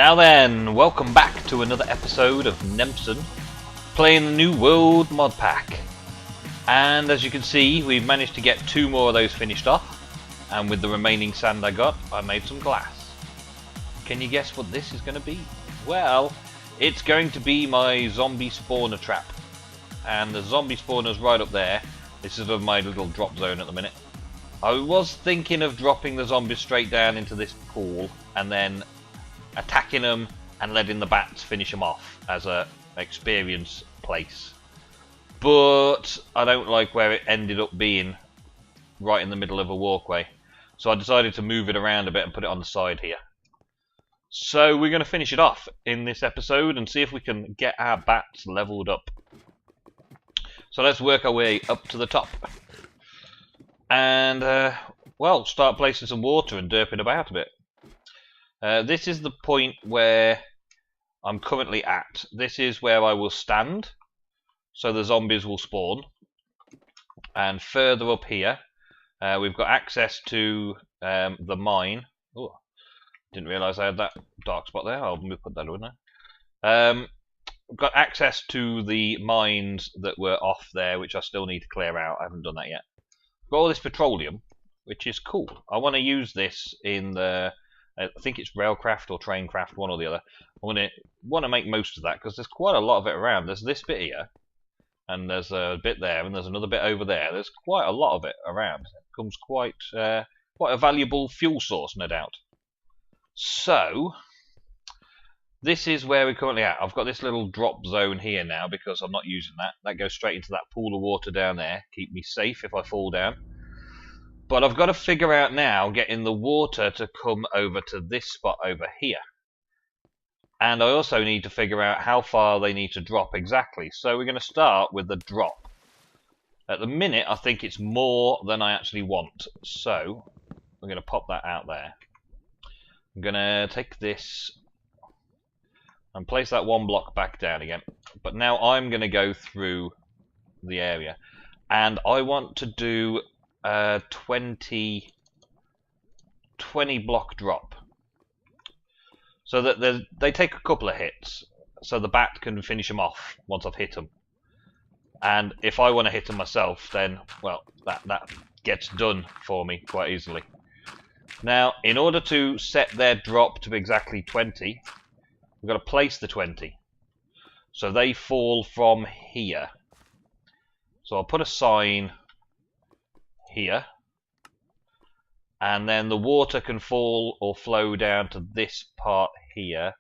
Now then, welcome back to another episode of Nempson, playing the New World mod pack. And as you can see, we've managed to get 2 more of those finished off, and with the remaining sand I got, I made some glass. Can you guess what this is going to be? Well, it's going to be my zombie spawner trap. And the zombie spawner's right up there. This is my little drop zone at the minute. I was thinking of dropping the zombies straight down into this pool and then attacking them and letting the bats finish them off as a experience place. But I don't like where it ended up being, right in the middle of a walkway. So I decided to move it around a bit and put it on the side here. So we're going to finish it off in this episode and see if we can get our bats leveled up. So let's work our way up to the top. And, well, start placing some water and derping about a bit. This is the point where I'm currently at. This is where I will stand, so the zombies will spawn. And further up here, we've got access to the mine. Oh, didn't realise I had that dark spot there. I'll put that in there. We've got access to the mines that were off there, which I still need to clear out. I haven't done that yet. Got all this petroleum, which is cool. I want to use this in the, I think it's railcraft or traincraft, one or the other. I want to make most of that because there's quite a lot of it around. There's this bit here, and there's a bit there, and there's another bit over there. There's quite a lot of it around. It becomes quite a valuable fuel source, no doubt. So this is where we're currently at. I've got this little drop zone here now because I'm not using that. That goes straight into that pool of water down there. Keep me safe if I fall down. But I've got to figure out now getting the water to come over to this spot over here. And I also need to figure out how far they need to drop exactly. So we're going to start with the drop. At the minute, I think it's more than I actually want. So I'm going to pop that out there. I'm going to take this and place that 1 block back down again. But now I'm going to go through the area. And I want to do a 20 block drop. So that they take a couple of hits. So the bat can finish them off once I've hit them. And if I want to hit them myself, then, well, that gets done for me quite easily. Now, in order to set their drop to exactly 20, we've got to place the 20. So they fall from here. So I'll put a sign here. And then the water can fall or flow down to this part here.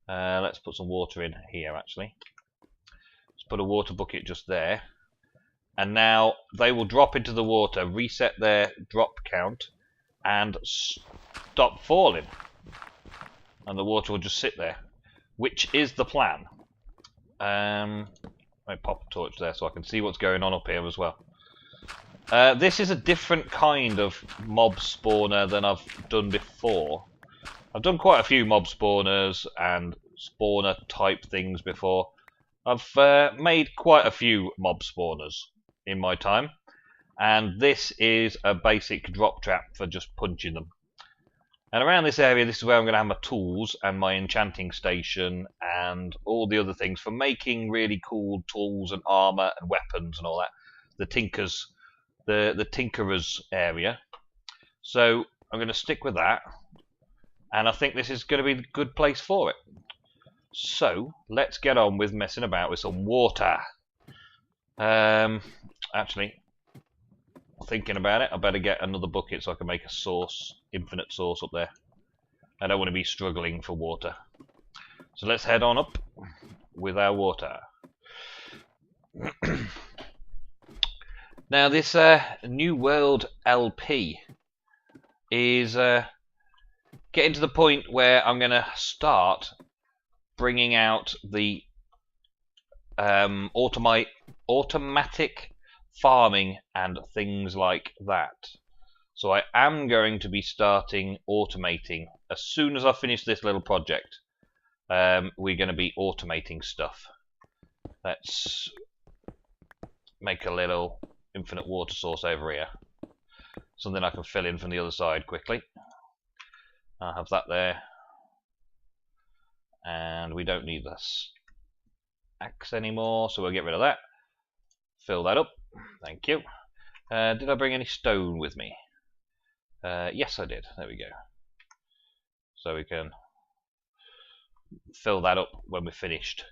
Let's put some water in here, actually. Let's put a water bucket just there. And now they will drop into the water, reset their drop count, and stop falling. And the water will just sit there, which is the plan. I pop a torch there so I can see what's going on up here as well. This is a different kind of mob spawner than I've done before. I've done quite a few mob spawners and spawner type things before. I've made quite a few mob spawners in my time. And this is a basic drop trap for just punching them. And around this area, this is where I'm going to have my tools and my enchanting station and all the other things for making really cool tools and armor and weapons and all that. The tinkerer's area. So I'm going to stick with that. And I think this is going to be a good place for it. So let's get on with messing about with some water. Actually, thinking about it, I better get another bucket so I can make a source, infinite source up there. I don't want to be struggling for water. So let's head on up with our water. Now this New World LP is getting to the point where I'm going to start bringing out the automatic farming and things like that. So I am going to be starting automating as soon as I finish this little project. We're going to be automating stuff. Let's make a little infinite water source over here, something I can fill in from the other side quickly. I'll have that there. And we don't need this axe anymore, so we'll get rid of that. Fill that up. Thank you. Did I bring any stone with me? Yes, I did. There we go. So we can fill that up when we're finished.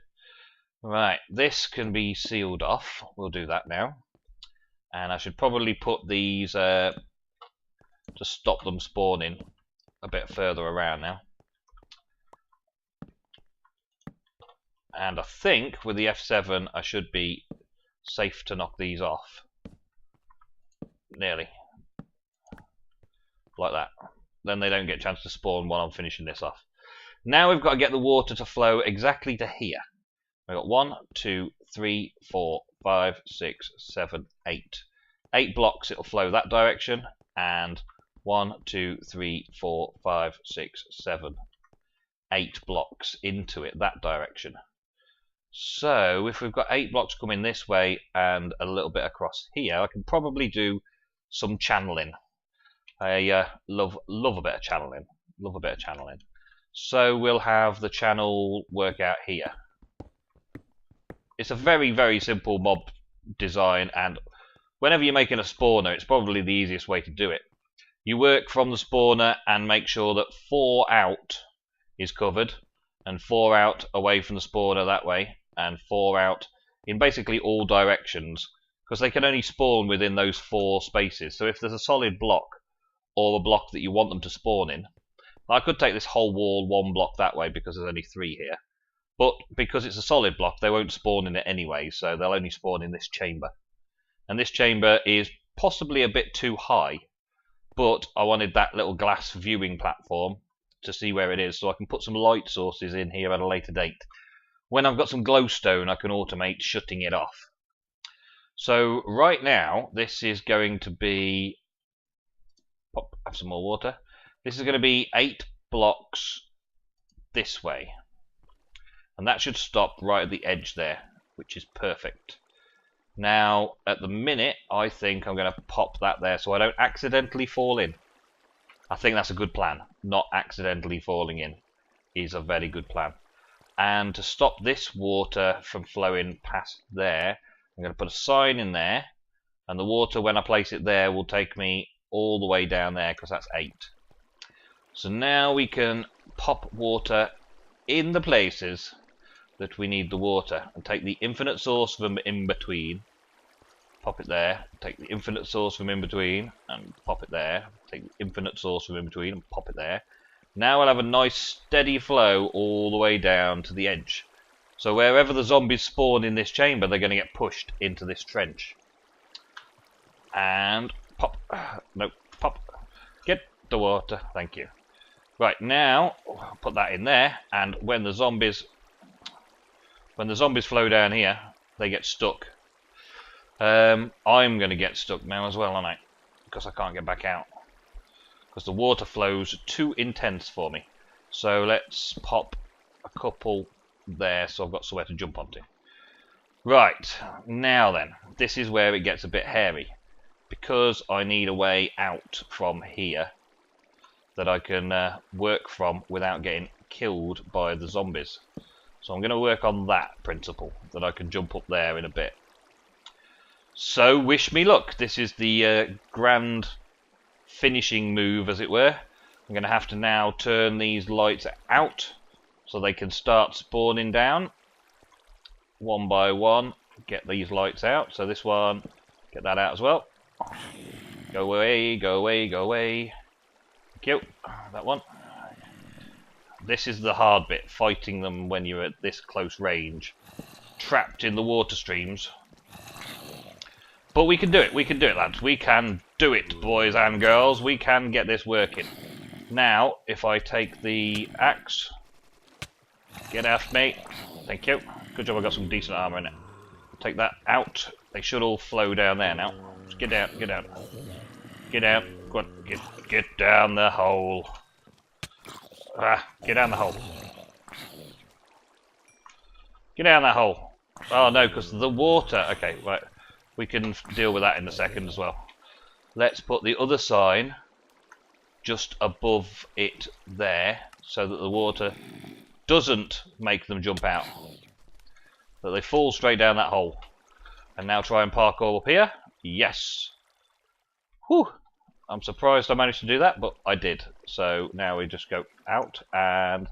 Right, this can be sealed off. We'll do that now. And I should probably put these to stop them spawning a bit further around now. And I think with the F7 I should be safe to knock these off. Nearly. Like that. Then they don't get a chance to spawn while I'm finishing this off. Now we've got to get the water to flow exactly to here. We've got 1, 2, 3, 4, 5, 6, 7, 8. 8 blocks it'll flow that direction, and 1, 2, 3, 4, 5, 6, 7, 8 blocks into it that direction. So if we've got 8 blocks coming this way and a little bit across here, I can probably do some channeling. I love a bit of channeling. Love a bit of channeling. So we'll have the channel work out here. It's a very, very simple mob design, and whenever you're making a spawner, it's probably the easiest way to do it. You work from the spawner and make sure that 4 out is covered, and 4 out away from the spawner that way, and 4 out in basically all directions, because they can only spawn within those 4 spaces. So if there's a solid block, or a block that you want them to spawn in, I could take this whole wall 1 block that way because there's only 3 here, but because it's a solid block they won't spawn in it anyway, so they'll only spawn in this chamber. And this chamber is possibly a bit too high, but I wanted that little glass viewing platform to see where it is, so I can put some light sources in here at a later date. When I've got some glowstone I can automate shutting it off. So right now this is going to be, have some more water. This is going to be 8 blocks this way, and that should stop right at the edge there, which is perfect. Now at the minute I think I'm going to pop that there so I don't accidentally fall in. I think that's a good plan. Not accidentally falling in is a very good plan. And to stop this water from flowing past there, I'm going to put a sign in there, and the water when I place it there will take me all the way down there because that's 8. So now we can pop water in the places that we need the water, and take the infinite source from in between, pop it there, take the infinite source from in between and pop it there, take the infinite source from in between and pop it there. Now we'll have a nice steady flow all the way down to the edge. So wherever the zombies spawn in this chamber, they're going to get pushed into this trench. And pop, no, pop, get the water, thank you. Right, now put that in there, and when the zombies flow down here, they get stuck. I'm going to get stuck now as well, aren't I? Because I can't get back out. Because the water flows too intense for me. So let's pop a couple there so I've got somewhere to jump onto. Right, now then, this is where it gets a bit hairy. Because I need a way out from here that I can work from without getting killed by the zombies. So I'm going to work on that principle, that I can jump up there in a bit. So wish me luck. This is the grand finishing move, as it were. I'm going to have to now turn these lights out so they can start spawning down one by one. Get these lights out. So this one, get that out as well. Go away, go away, go away. Thank you. That one. This is the hard bit, fighting them when you're at this close range, trapped in the water streams. But we can do it, lads. We can do it, boys and girls. We can get this working. Now, if I take the axe, get after me. Thank you. Good job, I got some decent armour in it. Take that out. They should all flow down there now. Just get down, get down. Get down. Go on, get down the hole. Get down the hole. Get down that hole. Oh no, because the water. Okay, right. We can deal with that in a second as well. Let's put the other sign just above it there so that the water doesn't make them jump out. That they fall straight down that hole. And now try and parkour up here. Yes. Whew. I'm surprised I managed to do that, but I did. So now we just go out and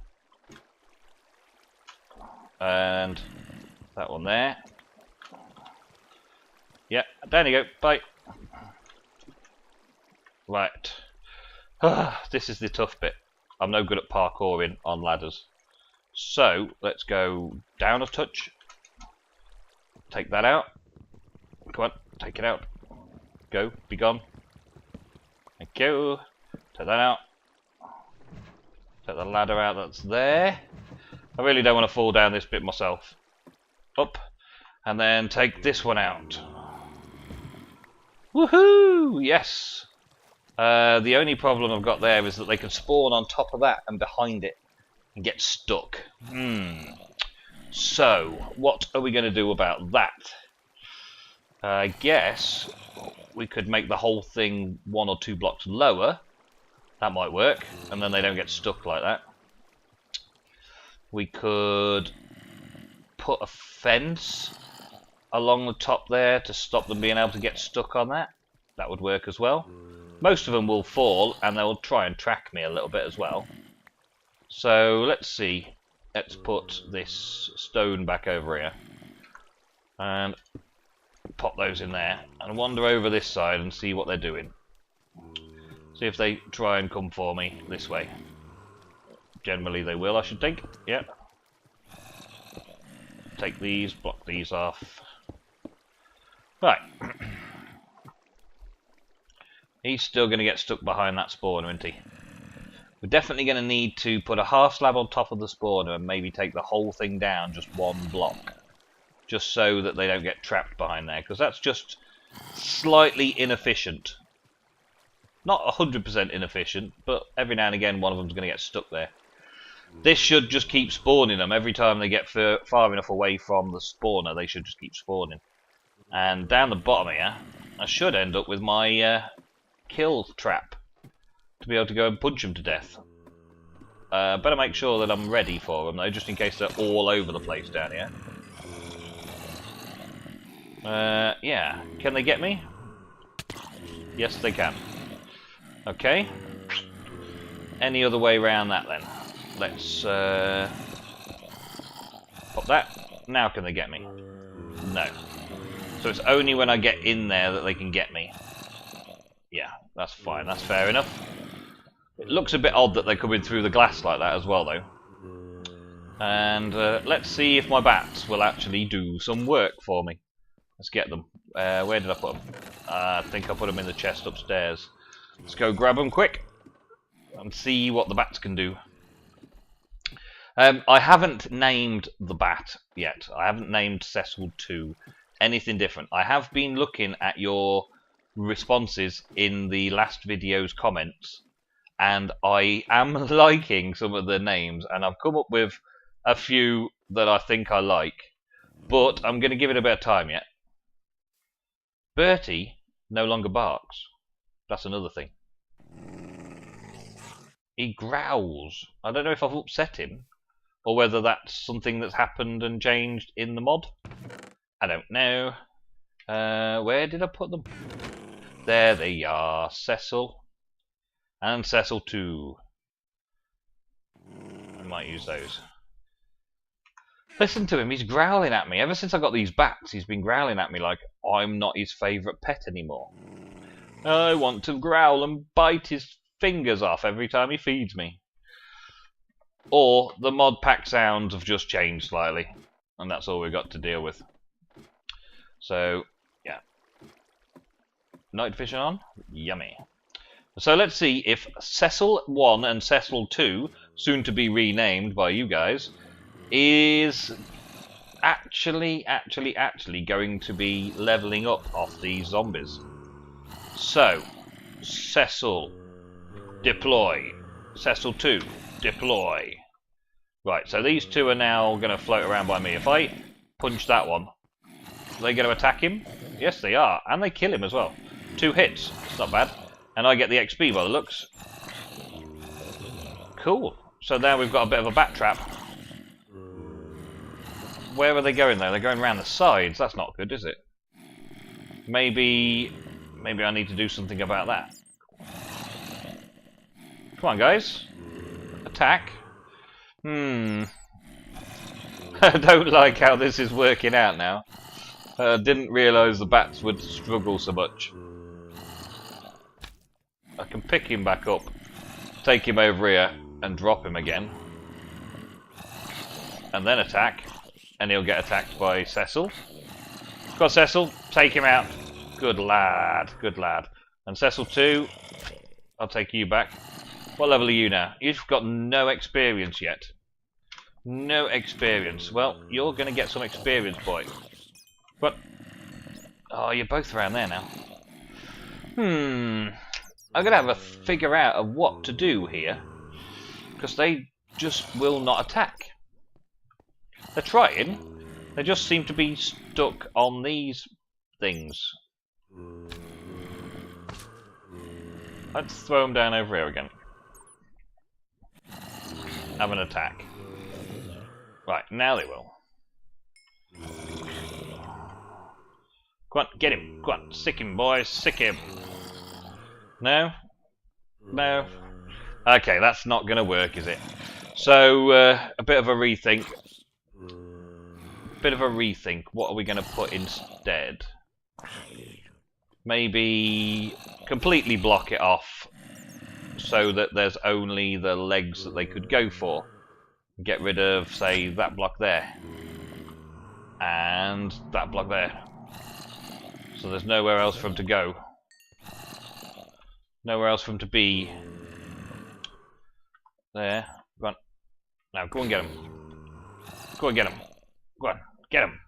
that one there. Yeah, down you go. Bye. Right. This is the tough bit. I'm no good at parkouring on ladders. So let's go down a touch. Take that out. Come on, take it out. Go, be gone. Thank you. Take that out. Take the ladder out that's there. I really don't want to fall down this bit myself. Up. And then take this one out. Woohoo! Yes! The only problem I've got there is that they can spawn on top of that and behind it and get stuck. So, what are we going to do about that? I guess we could make the whole thing 1 or 2 blocks lower. That might work, and then they don't get stuck like that. We could put a fence along the top there to stop them being able to get stuck on that. That would work as well. Most of them will fall, and they'll try and track me a little bit as well. So, let's see. Let's put this stone back over here. And pop those in there. And wander over this side and see what they're doing. See if they try and come for me this way. Generally they will, I should think. Yep. Take these, block these off. Right. He's still going to get stuck behind that spawner, isn't he? We're definitely going to need to put a half slab on top of the spawner and maybe take the whole thing down just 1 block. Just so that they don't get trapped behind there, because that's just slightly inefficient. Not 100% inefficient, but every now and again one of them's going to get stuck there. This should just keep spawning them. Every time they get far enough away from the spawner, they should just keep spawning. And down the bottom here, I should end up with my kill trap to be able to go and punch them to death. Better make sure that I'm ready for them though, just in case they're all over the place down here. Yeah, can they get me? Yes, they can. Okay. Any other way around that then? Let's pop that. Now can they get me? No. So it's only when I get in there that they can get me. Yeah, that's fine. That's fair enough. It looks a bit odd that they're coming through the glass like that as well, though. And let's see if my bats will actually do some work for me. Let's get them. Where did I put them? I think I put them in the chest upstairs. Let's go grab them quick and see what the bats can do. I haven't named the bat yet. I haven't named Cecil 2 anything different. I have been looking at your responses in the last video's comments, and I am liking some of the names, and I've come up with a few that I think I like, but I'm going to give it a bit of time yet. Bertie no longer barks. That's another thing. He growls. I don't know if I've upset him, or whether that's something that's happened and changed in the mod. I don't know. Where did I put them? There they are. Cecil. And Cecil 2. I might use those. Listen to him, he's growling at me. Ever since I got these bats, he's been growling at me like I'm not his favourite pet anymore. I want to growl and bite his fingers off every time he feeds me. Or the mod pack sounds have just changed slightly, and that's all we've got to deal with. So, yeah. Night vision on? Yummy. So let's see if Cecil 1 and Cecil 2, soon to be renamed by you guys, is actually going to be leveling up off these zombies. So, Cecil, deploy. Cecil 2, deploy. Right, so these two are now going to float around by me. If I punch that one, are they going to attack him? Yes, they are. And they kill him as well. 2 hits. It's not bad. And I get the XP by the looks. Cool. So now we've got a bit of a bat trap. Where are they going though? They're going around the sides. That's not good, is it? Maybe I need to do something about that. Come on, guys. Attack. I don't like how this is working out now. Didn't realise the bats would struggle so much. I can pick him back up, take him over here, and drop him again. And then attack. And he'll get attacked by Cecil. Come on, Cecil. Take him out. Good lad. Good lad. And Cecil 2, I'll take you back. What level are you now? You've got no experience yet. No experience. Well, you're going to get some experience, boy. But oh, you're both around there now. I'm going to have a figure out of what to do here. Because they just will not attack. They're trying. They just seem to be stuck on these things. Let's throw them down over here again. Have an attack. Right, now they will. Go on, get him. Go on, sick him, boys. Sick him. No? No? Okay, that's not going to work, is it? So, a bit of a rethink. What are we going to put instead? Maybe completely block it off so that there's only the legs that they could go for. Get rid of, say, that block there. And that block there. So there's nowhere else for them to go. Nowhere else for them to be. There. Go on. Now, go and get him. Go and get him. Go on, get him.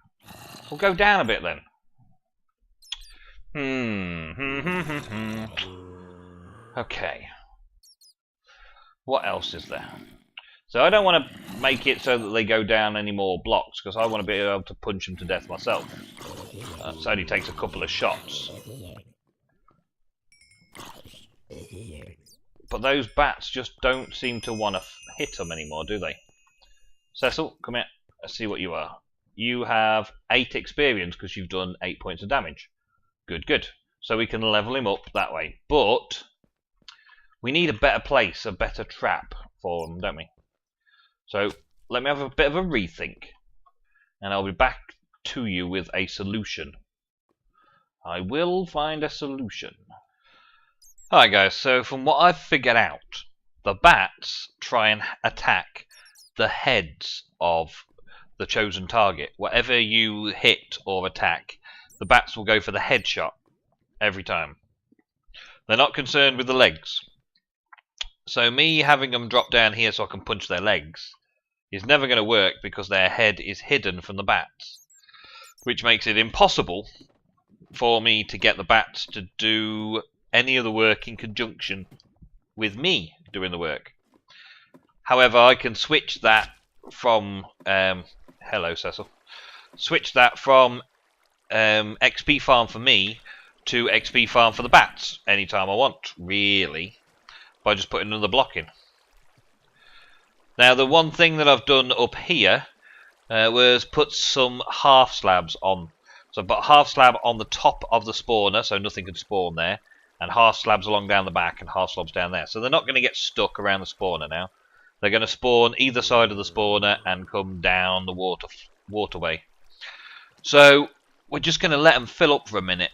We'll go down a bit then. Okay. What else is there? So I don't want to make it so that they go down any more blocks, because I want to be able to punch them to death myself. It only takes a couple of shots. But those bats just don't seem to want to hit them anymore, do they? Cecil, come here. Let's see what you are. You have 8 experience because you've done 8 points of damage. Good, good. So we can level him up that way. But we need a better place, a better trap for him, don't we? So let me have a bit of a rethink. And I'll be back to you with a solution. I will find a solution. Alright guys, so from what I've figured out, the bats try and attack the heads of the chosen target. Whatever you hit or attack, the bats will go for the headshot every time. They're not concerned with the legs. So me having them drop down here so I can punch their legs is never going to work because their head is hidden from the bats, which makes it impossible for me to get the bats to do any of the work in conjunction with me doing the work. However, I can switch that from hello Cecil. Switch that from XP farm for me to XP farm for the bats anytime I want, really, by just putting another block in. Now the one thing that I've done up here was put some half slabs on. So I've got half slab on the top of the spawner so nothing can spawn there, and half slabs along down the back and half slabs down there. So they're not going to get stuck around the spawner now. They're going to spawn either side of the spawner and come down the waterway. So we're just going to let them fill up for a minute.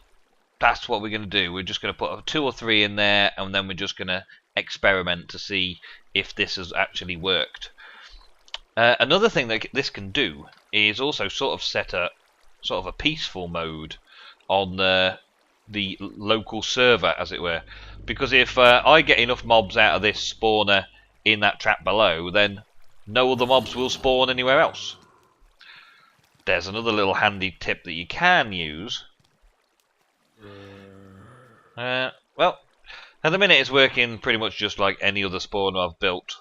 That's what we're going to do. We're just going to put 2 or 3 in there, and then we're just going to experiment to see if this has actually worked. Another thing that this can do is also sort of set a sort of a peaceful mode on the local server, as it were. Because if I get enough mobs out of this spawner in that trap below, then no other mobs will spawn anywhere else. There's another little handy tip that you can use. Well, at the minute it's working pretty much just like any other spawner I've built.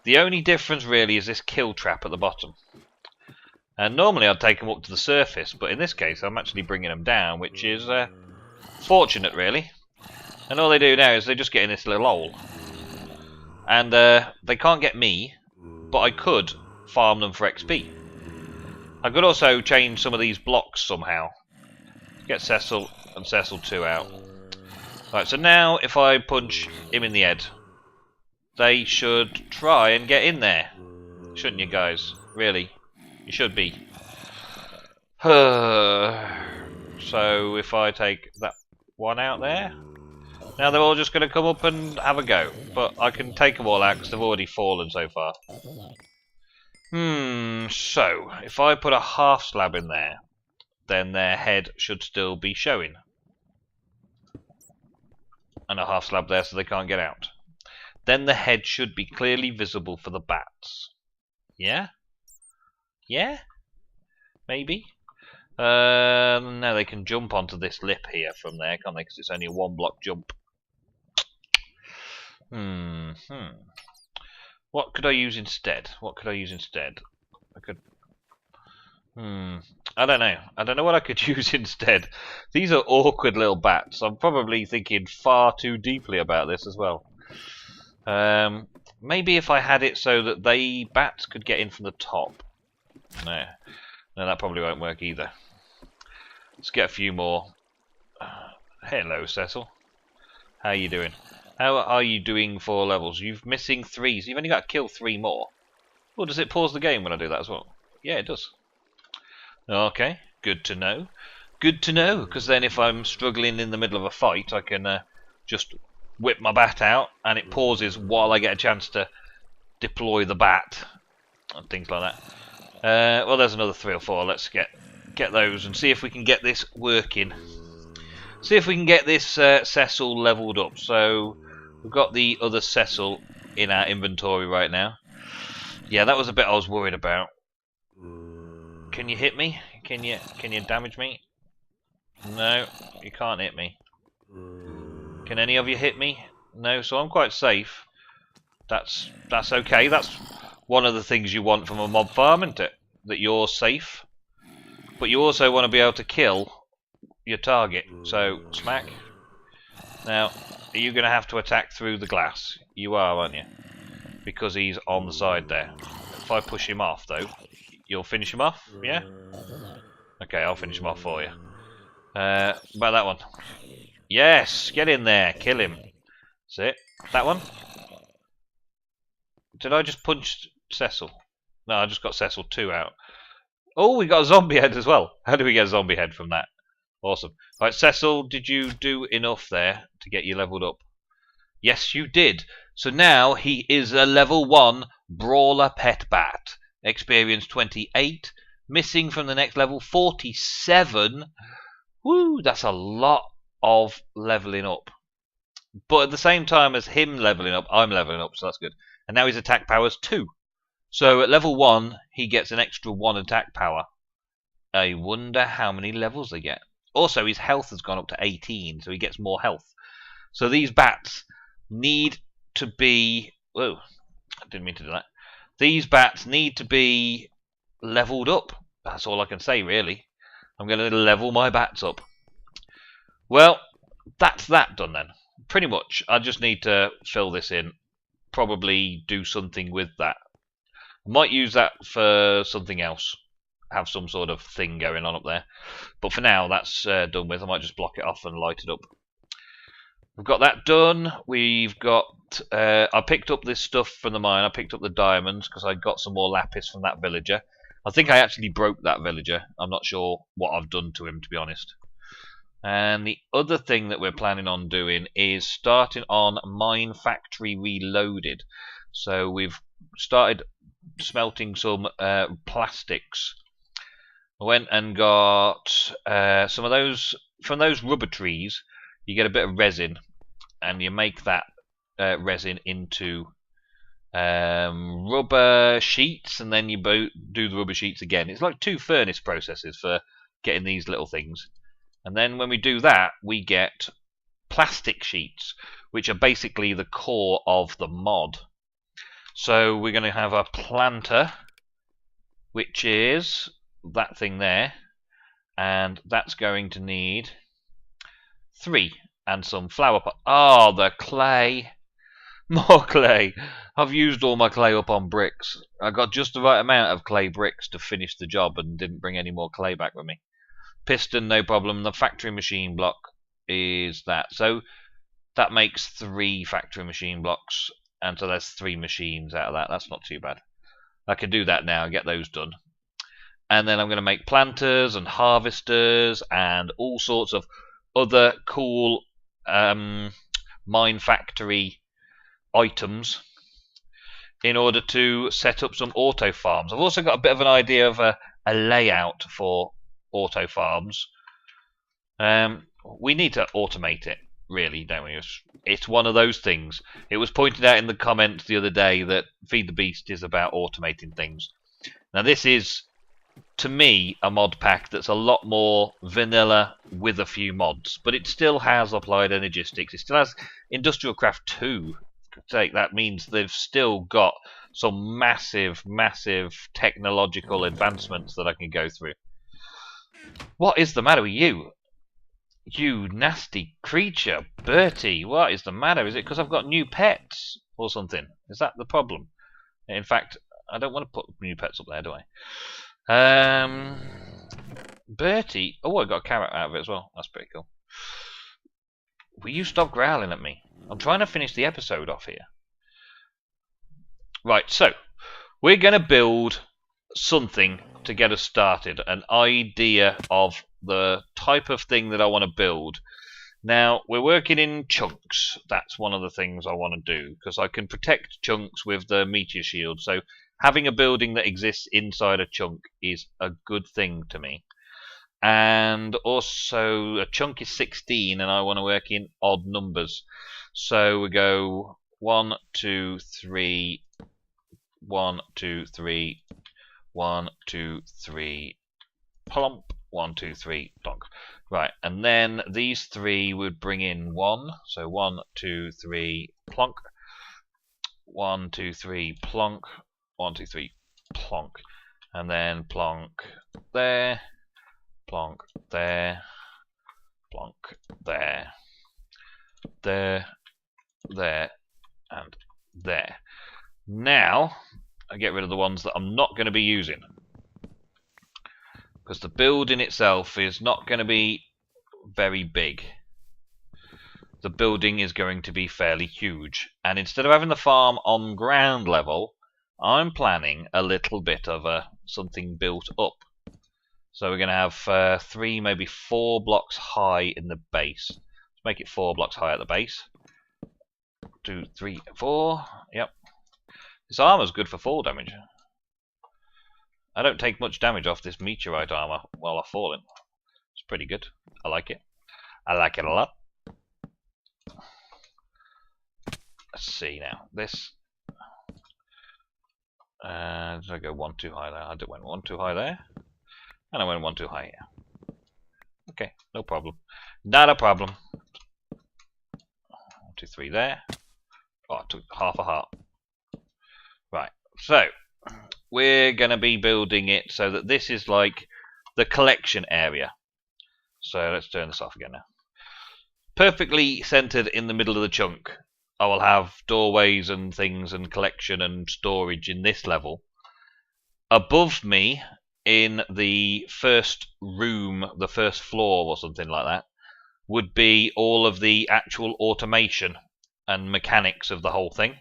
The only difference really is this kill trap at the bottom. And normally I'd take them up to the surface, but in this case I'm actually bringing them down, which is fortunate really. And all they do now is they just get in this little hole. And they can't get me, but I could farm them for XP. I could also change some of these blocks somehow. Get Cecil and Cecil 2 out. Right, so now if I punch him in the head, they should try and get in there. Shouldn't you guys? Really? You should be. So if I take that one out there, now they're all just going to come up and have a go. But I can take them all out because they've already fallen so far. So if I put a half slab in there, then their head should still be showing. And a half slab there so they can't get out. Then the head should be clearly visible for the bats. Yeah? Yeah? Maybe? Now they can jump onto this lip here from there, can't they? Because it's only a 1 block jump. What could I use instead? What could I use instead? I could... I don't know. I don't know what I could use instead. These are awkward little bats. I'm probably thinking far too deeply about this as well. Maybe if I had it so that bats could get in from the top. No, that probably won't work either. Let's get a few more. Hello, Cecil. How are you doing? How are you doing for levels? You're missing 3, so you've only got to kill 3 more. Well, does it pause the game when I do that as well? Yeah, it does. Okay, good to know. Good to know, because then if I'm struggling in the middle of a fight, I can just whip my bat out, and it pauses while I get a chance to deploy the bat, and things like that. Well, there's another 3 or 4. Let's get those and see if we can get this working. See if we can get this Cecil leveled up. So we've got the other Cecil in our inventory right now. Yeah, that was a bit I was worried about. Can you hit me? Can you damage me? No, you can't hit me. Can any of you hit me? No, so I'm quite safe. That's okay. That's one of the things you want from a mob farm, isn't it? That you're safe. But you also want to be able to kill your target. So, smack. Now, are you going to have to attack through the glass? You are, aren't you? Because he's on the side there. If I push him off, though, you'll finish him off, yeah? Okay, I'll finish him off for you. About that one. Yes! Get in there! Kill him. That's it. That one? Did I just punch Cecil? No, I just got Cecil 2 out. Oh, we got a zombie head as well. How do we get a zombie head from that? Awesome. Right, Cecil, did you do enough there to get you leveled up? Yes, you did. So now he is a level 1 Brawler Pet Bat. Experience 28. Missing from the next level 47. Woo, that's a lot of leveling up. But at the same time as him leveling up, I'm leveling up, so that's good. And now his attack power is 2. So at level 1, he gets an extra 1 attack power. I wonder how many levels they get. Also, his health has gone up to 18, so he gets more health. So these bats need to be... Whoa, I didn't mean to do that. These bats need to be leveled up. That's all I can say, really. I'm going to level my bats up. Well, that's that done then. Pretty much. I just need to fill this in. Probably do something with that. I might use that for something else. Have some sort of thing going on up there. But for now, that's done with. I might just block it off and light it up. We've got that done. We've got... I picked up this stuff from the mine. I picked up the diamonds because I got some more lapis from that villager. I think I actually broke that villager. I'm not sure what I've done to him, to be honest. And the other thing that we're planning on doing is starting on Minefactory Reloaded. So we've started smelting some plastics. I went and got some of those from those rubber trees. You get a bit of resin, and you make that resin into rubber sheets, and then you do the rubber sheets again. It's like 2 furnace processes for getting these little things. And then when we do that, we get plastic sheets, which are basically the core of the mod. So we're going to have a planter, which is that thing there, and that's going to need 3 and some flower pot. Oh, the clay. More clay. I've used all my clay up on bricks. I got just the right amount of clay bricks to finish the job and didn't bring any more clay back with me. Piston, no problem. The factory machine block is that. So that makes 3 factory machine blocks, and so there's 3 machines out of that. That's not too bad. I can do that now and get those done. And then I'm going to make planters and harvesters and all sorts of other cool Minefactory items in order to set up some auto farms. I've also got a bit of an idea of a layout for auto farms. We need to automate it, really, don't we? It's one of those things. It was pointed out in the comments the other day that Feed the Beast is about automating things. Now this is, to me, a mod pack that's a lot more vanilla with a few mods, but it still has applied energistics. It still has Industrial Craft 2. That means they've still got some massive technological advancements that I can go through. What is the matter with you? You nasty creature, Bertie. What is the matter? Is it because I've got new pets or something? Is that the problem? In fact, I don't want to put new pets up there, do I? Bertie. Oh, I got a carrot out of it as well. That's pretty cool. Will you stop growling at me? I'm trying to finish the episode off here. Right, so we're going to build something to get us started. An idea of the type of thing that I want to build. Now, we're working in chunks. That's one of the things I want to do, because I can protect chunks with the meteor shield. So having a building that exists inside a chunk is a good thing to me. And also, a chunk is 16, and I want to work in odd numbers. So we go 1, 2, 3, 1, 2, 3, 1, 2, 3, plump, 1, 2, 3, plonk. Right, and then these 3 would bring in 1. So 1, 2, 3, plonk. 1, 2, 3, plonk. 1, 2, 3, plonk. And then plonk there. Plonk there, plonk there, there, and there. Now, I get rid of the ones that I'm not going to be using, because the building itself is not going to be very big. The building is going to be fairly huge, and instead of having the farm on ground level, I'm planning a little bit of something built up. So we're going to have 3, maybe 4 blocks high in the base. Let's make it 4 blocks high at the base. 2, 3, 4. Yep. This armor's good for fall damage. I don't take much damage off this meteorite armor while I'm falling. It's pretty good. I like it. I like it a lot. Let's see now. This. Did I go 1 too high there? I went 1 too high there. And I went 1 too high here. Okay, no problem. Not a problem. 1, 2, 3 there. Oh, I took half a heart. Right, so we're going to be building it so that this is like the collection area. So let's turn this off again now. Perfectly centered in the middle of the chunk. I will have doorways and things and collection and storage in this level. Above me, in the first room, the first floor or something like that, would be all of the actual automation and mechanics of the whole thing.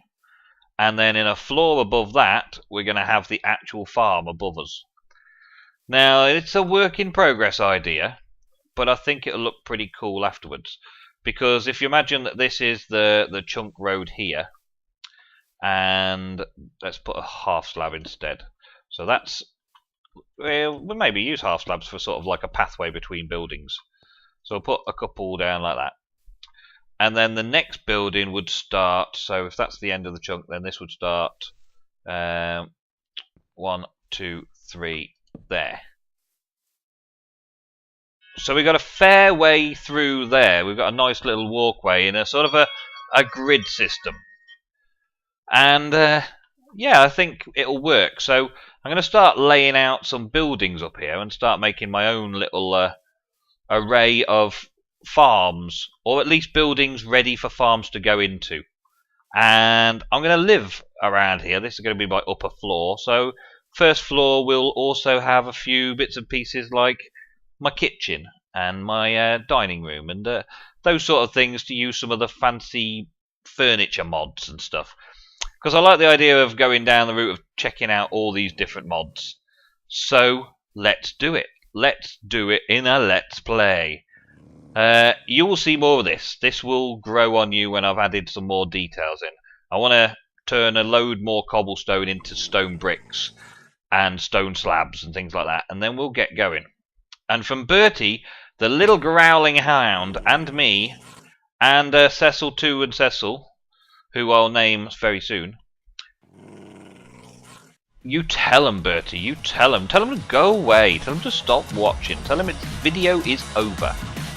And then in a floor above that, we're going to have the actual farm above us. Now, it's a work in progress idea, but I think it'll look pretty cool afterwards. Because if you imagine that this is the chunk road here, and let's put a half slab instead. So that's, we'll maybe use half slabs for sort of like a pathway between buildings. So we'll put a couple down like that. And then the next building would start, so if that's the end of the chunk, then this would start 1, 2, 3 there. So we've got a fair way through there. We've got a nice little walkway in a sort of a grid system. And yeah, I think it'll work. So I'm going to start laying out some buildings up here and start making my own little array of farms, or at least buildings ready for farms to go into. and I'm going to live around here. This is going to be my upper floor. So first floor will also have a few bits and pieces like my kitchen and my dining room and those sort of things to use some of the fancy furniture mods and stuff. Because I like the idea of going down the route of checking out all these different mods. So let's do it. Let's do it in a Let's Play. You will see more of this. This will grow on you when I've added some more details in. I want to turn a load more cobblestone into stone bricks and stone slabs and things like that, and then we'll get going. And from Bertie, the little growling hound, and me, and Cecil 2 and Cecil, who I'll name very soon. You tell him, Bertie, you tell him. Tell him to go away. Tell him to stop watching. Tell him its video is over.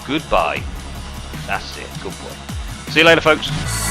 Goodbye. That's it. Good boy. See you later, folks.